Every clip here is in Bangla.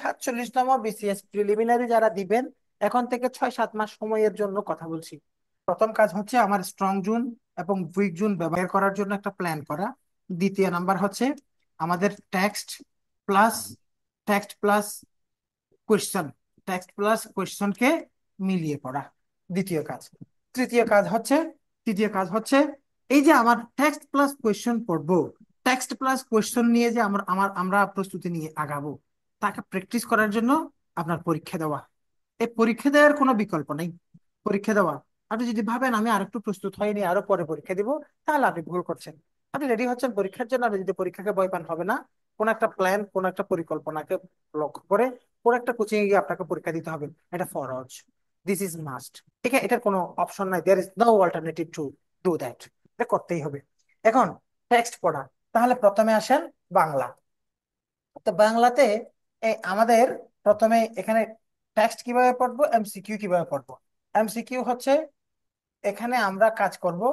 47তম বিসিএস প্রিলিমিনারি যারা দিবেন, এখন থেকে 6-7 মাস সময়ের জন্য কথা বলছি। প্রথম কাজ হচ্ছে আমার স্ট্রং জোন এবং উইক জোন ব্যবহার করার জন্য একটা প্ল্যান করা। দ্বিতীয় নাম্বার হচ্ছে আমাদের plus text plus question text plus কোয়েশ্চনকে মিলিয়ে পড়া, দ্বিতীয় কাজ। তৃতীয় কাজ হচ্ছে তৃতীয় কাজ হচ্ছে এই যে আমার টেক্সট প্লাস কোয়েশ্চন পড়বো, টেক্সট প্লাস কোয়েশ্চন নিয়ে যে আমরা প্রস্তুতি নিয়ে আগাবো, তাকে প্র্যাকটিস করার জন্য আপনার পরীক্ষা দেওয়া। এই পরীক্ষা দেওয়ার কোনো বিকল্প নেই। পরীক্ষা দেওয়া, আপনি যদি ভাবেন আমি আরেকটু প্রস্তুত হয়নি আরো পরে পরীক্ষা দিব, তাহলে আপনি ভুল করছেন। আপনি রেডি হচ্ছেন পরীক্ষার জন্য, আপনি যদি পরীক্ষাকে ভয় পান হবে না। কোন একটা প্ল্যান, কোন একটা পরিকল্পনাকে লক্ষ্য করে কোন একটা কোচিং এ গিয়ে আপনাকে পরীক্ষা দিতে হবে, এটা ফরজ। This is must. ঠিক আছে, এটার কোনো অপশন নাই, there is no alternative to do that. এটা করতেই হবে। এখন টেক্সট পড়া, তাহলে প্রথমে আসেন বাংলা। তো বাংলাতে আমাদের প্রথমে এখানে টেক্সট কিভাবে পড়বো, এমসিকিউ কিভাবে পড়বো। এমসিকিউ হচ্ছে এখানে আমরা কাজ করব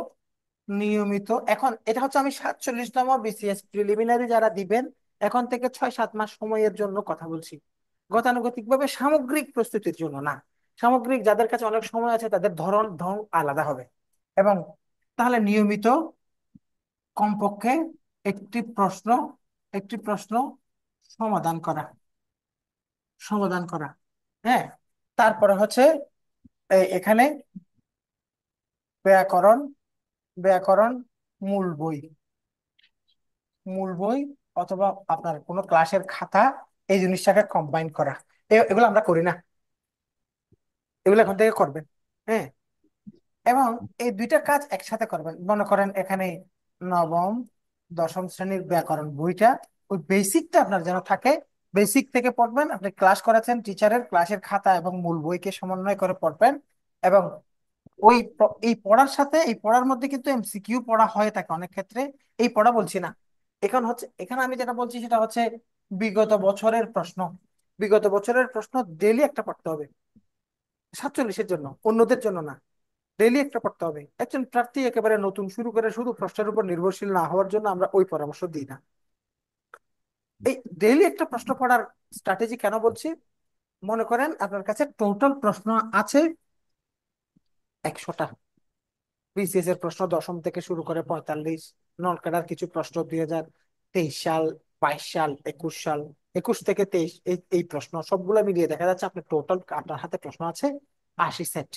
নিয়মিত। এখন এটা হচ্ছে আমি 47তম বিসিএস প্রিলিমিনারি যারা দিবেন, এখন থেকে 6-7 মাস সময়ের জন্য কথা বলছি। গতানুগতিক ভাবে সামগ্রিক প্রস্তুতির জন্য না। সামগ্রিক যাদের কাছে অনেক সময় আছে তাদের ধরন ঢং আলাদা হবে। এবং তাহলে নিয়মিত কমপক্ষে একটি প্রশ্ন একটি প্রশ্ন সমাধান করা, সমাধান করা। হ্যাঁ, তারপরে হচ্ছে এখানে ব্যাকরণ, ব্যাকরণ মূল বই, মূল বই অথবা আপনার কোনো ক্লাসের খাতা, এই জিনিসটাকে কম্বাইন করা। এগুলো আমরা করি না, এগুলো এখন থেকে করবেন। হ্যাঁ, এবং এই দুইটা কাজ একসাথে করবেন। মনে করেন এখানে নবম দশম শ্রেণীর ব্যাকরণ বইটা, ওই বেসিকটা আপনার যেন থাকে। বেসিক থেকে পড়বেন, আপনি ক্লাস করেছেন টিচারের ক্লাসের খাতা এবং মূল বইকে সমন্বয় করে পড়বেন। এবং এই পড়ার সাথে, এই পড়ার মধ্যে কিন্তু এমসিকিউ পড়া হয়ে থাকে অনেক ক্ষেত্রে। এই পড়া বলছি না, এখন হচ্ছে এখানে আমি যেটা বলছি সেটা হচ্ছে বিগত বছরের প্রশ্ন। বিগত বছরের প্রশ্ন ডেইলি একটা পড়তে হবে, 47-এর জন্য, অন্যদের জন্য না। ডেইলি একটা পড়তে হবে। একজন প্রার্থী একেবারে নতুন শুরু করে শুধু প্রশ্নের উপর নির্ভরশীল না হওয়ার জন্য আমরা ওই পরামর্শ দিই না। এই ডেইলি একটা প্রশ্ন পড়ার স্ট্র্যাটেজি কেন বলছি, মনে করেন আপনার কাছে টোটাল প্রশ্ন আছে 100টা। বিসিএস এর প্রশ্ন দশম থেকে শুরু করে 45, নন ক্যাডার কিছু প্রশ্ন 2023 সাল, 22 সাল, 21 সাল, 21 থেকে 23, এই এই প্রশ্ন সবগুলো মিলিয়ে দেখা যাচ্ছে আপনার টোটাল আপনার হাতে প্রশ্ন আছে 80 সেট,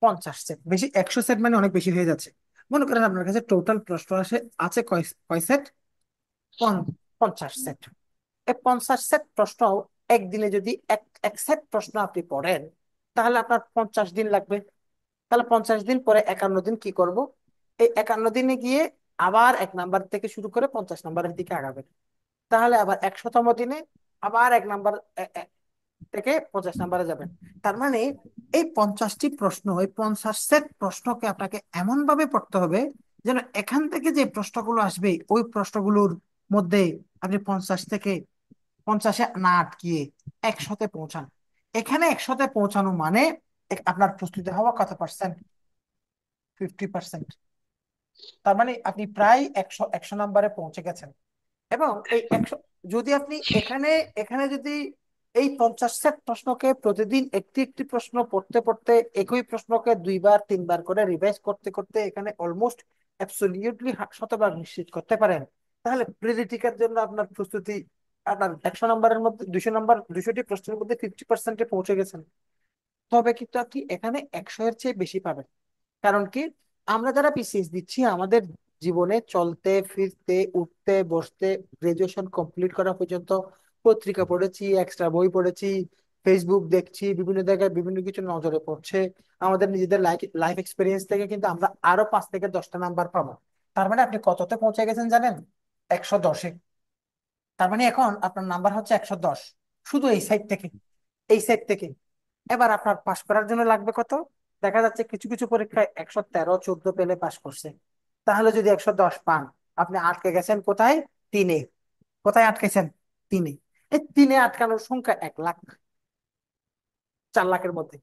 50 সেট, বেশি 100 সেট মানে অনেক বেশি হয়ে যাচ্ছে। মনে করেন আপনার কাছে টোটাল প্রশ্ন আছে কয় কয় সেট, 50 সেট। এই 50 সেট প্রশ্ন একদিনে যদি এক এক সেট প্রশ্ন আপনি পড়েন, তাহলে আপনার 50 দিন লাগবে। তাহলে 50 দিন পরে 51 দিন কি করব, এই 51 দিনে গিয়ে আবার 1 নাম্বার থেকে শুরু করে 50 নাম্বারের দিকে আগাবেন। তাহলে আবার 100তম দিনে আবার 1 নাম্বার থেকে 50 নাম্বারে যাবেন। তার মানে এই 50টি প্রশ্ন, এই 50 সেট প্রশ্নকে আপনাকে এমন ভাবে পড়তে হবে যেন এখান থেকে যে প্রশ্নগুলো আসবে ওই প্রশ্নগুলোর মধ্যে আপনি 50 থেকে 50-এ না আটকিয়ে 100-তে পৌঁছান। এখানে 100-তে পৌঁছানো মানে আপনার প্রস্তুতি হওয়া কত পার্সেন্ট, 50%। তার মানে আপনি প্রায় একশো একশো নাম্বারে পৌঁছে গেছেন। এবং এই 100, যদি আপনি এখানে এখানে যদি এই 50 সেট প্রশ্নকে প্রতিদিন একটি একটি প্রশ্ন পড়তে পড়তে, একই প্রশ্নকে 2-3 বার করে রিভাইজ করতে করতে এখানে অলমোস্ট অ্যাবসলিউটলি 100% নিশ্চিত করতে পারেন, তাহলে প্রিলিটিকার জন্য আপনার প্রস্তুতি, আপনার 100 নাম্বারের মধ্যে 200 নাম্বার, 200টি প্রশ্নের মধ্যে 50%-এ পৌঁছে গেছেন। তবে কিন্তু আপনি এখানে 100-এর চেয়ে বেশি পাবেন। কারণ কি, আমরা যারা বিসিএস দিচ্ছি আমাদের জীবনে চলতে ফিরতে উঠতে বসতে, গ্রাজুয়েশন কমপ্লিট করা পর্যন্ত পত্রিকা পড়েছি, এক্সট্রা বই পড়েছি, ফেসবুক দেখছি, বিভিন্ন জায়গায় বিভিন্ন কিছু নজরে পড়ছে। আমাদের নিজেদের লাইফ লাইফ এক্সপিরিয়েন্স থেকে কিন্তু আমরা আরো 5 থেকে 10টা নাম্বার পাবো। তার মানে আপনি কততে পৌঁছে গেছেন জানেন, 110-এ। তার মানে এখন আপনার নাম্বার হচ্ছে 110, শুধু এই সাইড থেকে, এই সাইড থেকে। এবার আপনার পাশ করার জন্য লাগবে কত, দেখা যাচ্ছে কিছু কিছু পরীক্ষায় 113-114 পেলে পাশ করছে। তাহলে যদি 110 পান, আপনি আটকে গেছেন কোথায়, 3-এ। কোথায় আটকেছেন, 3-এ। এই 3-এ আটকানোর সংখ্যা 1 লাখ, 4 লাখের মধ্যে।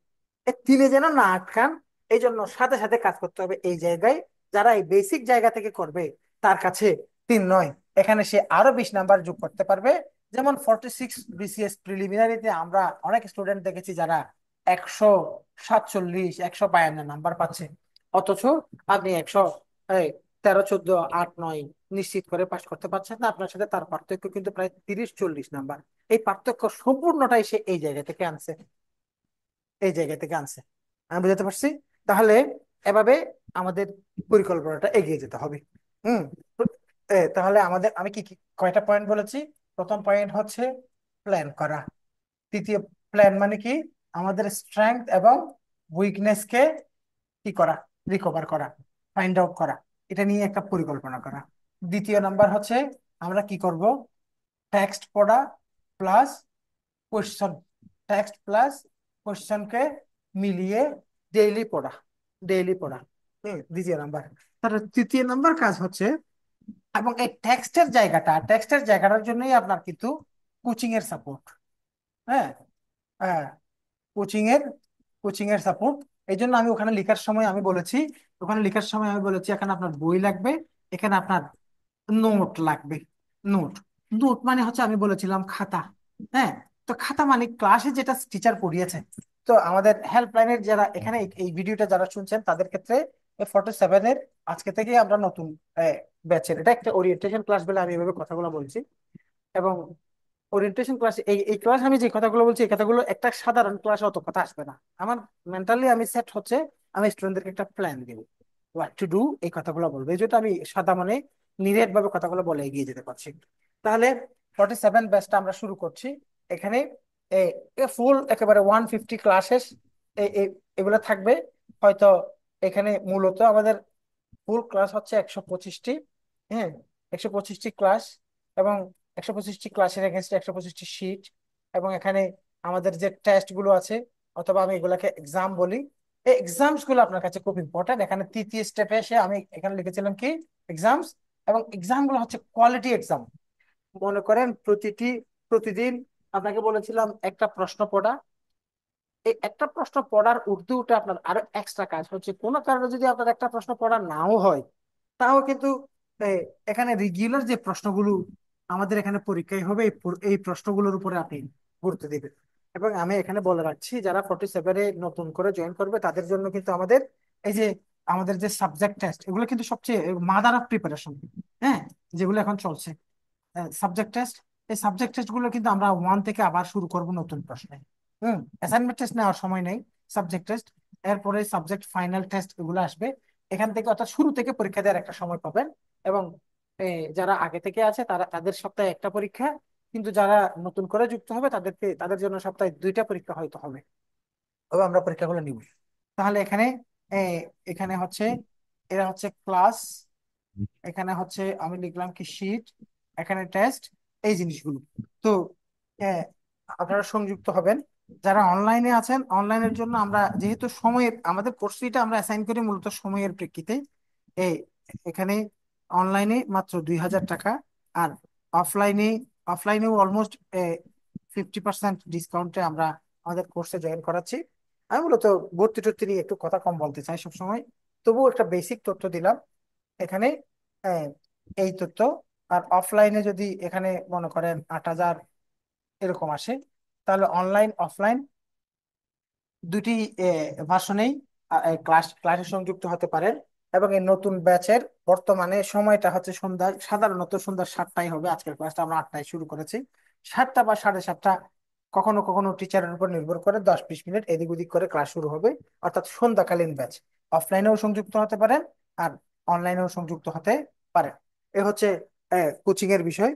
এই 3-এ যেন না আটকান, এই জন্য সাথে সাথে কাজ করতে হবে এই জায়গায়। যারা এই বেসিক জায়গা থেকে করবে তার কাছে 3 নয়, এখানে সে আরো 20 নাম্বার যোগ করতে পারবে। যেমন 46 বিসিএস প্রিলিমিনারিতে আমরা অনেক স্টুডেন্ট দেখেছি যারা 147 152 নাম্বার পাচ্ছে, অথচ আপনি 13 14 8 9 নিশ্চিত করে পাশ করতে পারছেন না। আপনার সাথে তার পার্থক্য কিন্তু প্রায় 30 40 নাম্বার। এই পার্থক্য সম্পূর্ণটাই সে এই জায়গা থেকে আনছে, এই জায়গা থেকে আনছে। আমি বুঝতে পারছি। তাহলে এভাবে আমাদের পরিকল্পনাটা এগিয়ে যেতে হবে। হুম। তাহলে আমাদের আমি কি কি কয়টা পয়েন্ট বলেছি? প্রথম পয়েন্ট হচ্ছে প্ল্যান করা। তৃতীয়, প্ল্যান মানে কি? আমাদের স্ট্রেংথ এবং উইকনেস কে কি করা, রিকভার করা, ফাইন্ড আউট করা, এটা নিয়ে একটা পরিকল্পনা করা। দ্বিতীয় নাম্বার হচ্ছে আমরা কি করব, টেক্সট পড়া প্লাস কোশ্চেন, টেক্সট প্লাস কোশ্চেনকে মিলিয়ে ডেইলি পড়া, ডেইলি পড়া। দ্বিতীয় নাম্বার। তার তৃতীয় নাম্বার কাজ হচ্ছে, এবং এই টেক্সটের জায়গাটার জন্যই আপনার কিন্তু কোচিং এর সাপোর্ট। হ্যাঁ, হ্যাঁ, কোচিং এর কোচিং এর সাপোর্ট। এই জন্য আমি ওখানে লেখার সময় আমি বলেছি, এখানে আপনার বই লাগবে, এখানে আপনার নোট লাগবে। নোট, নোট মানে হচ্ছে আমি বলেছিলাম খাতা। হ্যাঁ, তো খাতা মানে ক্লাসে যেটা টিচার পড়িয়েছে। তো আমাদের হেল্পলাইনের যারা এখানে এই ভিডিওটা যারা শুনছেন তাদের ক্ষেত্রে 47 এর আজকে থেকে আমরা নতুন ব্যাচের, এটা একটা ওরিয়েন্টেশন ক্লাস বলে আমি এভাবে কথাগুলো বলছি। এবং ওরিয়েন্টেশন ক্লাস, এই ক্লাস আমি যে কথাগুলো বলছি এই কথাগুলো একটা সাধারণ ক্লাসে অত কথা আসবে না। আমার মেন্টালি আমি সেট হচ্ছে, আমি স্টুডেন্টদেরকে একটা প্ল্যান দিব, হোয়াট টু ডু, এই কথাগুলো বলবো। এই জন্য আমি সাদা মানে নিরেট ভাবে কথাগুলো বলে এগিয়ে যেতে পারছি। তাহলে 47 ব্যাচটা আমরা শুরু করছি। এখানে ফুল একেবারে 150 ক্লাসেস এগুলো থাকবে। হয়তো এখানে মূলত আমাদের ফুল ক্লাস হচ্ছে 125টি। হ্যাঁ, 125টি ক্লাস, এবং 125টি ক্লাসের এগেনস্টে 125টি শিট। এবং এখানে আমাদের যে টেস্ট গুলো আছে, অথবা আমি এগুলাকে এক্সাম বলি, এই এক্সামস গুলো আপনার কাছে খুব ইম্পর্টেন্ট। এখানে তৃতীয় স্টেপে এসে আমি এখানে লিখেছিলাম কি, এক্সামস। এবং এক্সাম গুলো হচ্ছে কোয়ালিটি এক্সাম। মনে করেন প্রতিদিন আপনাকে বলেছিলাম একটা প্রশ্ন পড়া। এই একটা প্রশ্ন পড়ার উর্দুটা আপনার আরো এক্সট্রা কাজ হচ্ছে। কোনো কারণে যদি আপনার একটা প্রশ্ন পড়া নাও হয়, তাও কিন্তু এ, এখানে রেগুলার যে প্রশ্নগুলো আমাদের এখানে পরীক্ষায় হবে, এই প্রশ্নগুলোর উপরে আপনি গুরুত্ব দিবেন। এবং আমি এখানে বলে রাখছি, যারা 47-এ নতুন করে জয়েন করবে তাদের জন্য কিন্তু এই যে আমাদের যে সাবজেক্ট টেস্ট, এগুলো কিন্তু সবচেয়ে মাদার অফ প্রিপারেশন। হ্যাঁ, যেগুলো এখন চলছে সাবজেক্ট টেস্ট, এই সাবজেক্ট টেস্ট গুলো কিন্তু আমরা 1 থেকে আবার শুরু করব নতুন প্রশ্নে। অ্যাসাইনমেন্ট টেস্ট নেওয়ার সময় নেই, সাবজেক্ট টেস্ট। এরপরে সাবজেক্ট ফাইনাল টেস্ট এগুলো আসবে এখান থেকে, অর্থাৎ শুরু থেকে পরীক্ষা দেওয়ার একটা সময় পাবেন। এবং যারা আগে থেকে আছে তাদের সপ্তাহে একটা পরীক্ষা, কিন্তু যারা নতুন করে যুক্ত হবে তাদের জন্য সপ্তাহে 2টা পরীক্ষা হয়তো হবে। তবে আমরা পরীক্ষাগুলো নিব। তাহলে এখানে আহ, এখানে হচ্ছে এরা হচ্ছে ক্লাস, এখানে হচ্ছে আমি লিখলাম কি শীট, এখানে টেস্ট, এই জিনিসগুলো। তো আহ, আপনারা সংযুক্ত হবেন। যারা অনলাইনে আছেন, অনলাইনের জন্য আমরা যেহেতু সময়ের আমাদের কোর্স ফিটা আমরা অ্যাসাইন করি মূলত সময়ের প্রেক্ষিতে, এই এখানে অনলাইনে মাত্র 2000 টাকা, আর অফলাইনে অফলাইনেও অলমোস্ট 50% ডিসকাউন্টে আমরা আমাদের কোর্সে জয়েন করাচ্ছি। আমি মূলত ভর্তি টর্তি নিয়ে একটু কথা কম বলতে চাই সবসময়, তবুও একটা বেসিক তথ্য দিলাম এখানে। হ্যাঁ, এই তথ্য। আর অফলাইনে যদি এখানে মনে করেন 8000 এরকম আসে, তাহলে অনলাইন অফলাইন দুটি ভার্সনেই ক্লাসে সংযুক্ত হতে পারেন। এবং এই নতুন ব্যাচের বর্তমানে সময়টা হচ্ছে সন্ধ্যা, সাধারণত সন্ধ্যা 7টায় হবে। আজকের ক্লাসটা আমরা 8টায় শুরু করেছি। 7টা বা 7:30, কখনো কখনো টিচারের উপর নির্ভর করে 10 20 মিনিট এদিক ওদিক করে ক্লাস শুরু হবে। অর্থাৎ সন্ধ্যাকালীন ব্যাচ, অফলাইনেও সংযুক্ত হতে পারেন আর অনলাইনেও সংযুক্ত হতে পারেন। এ হচ্ছে কোচিং এর বিষয়।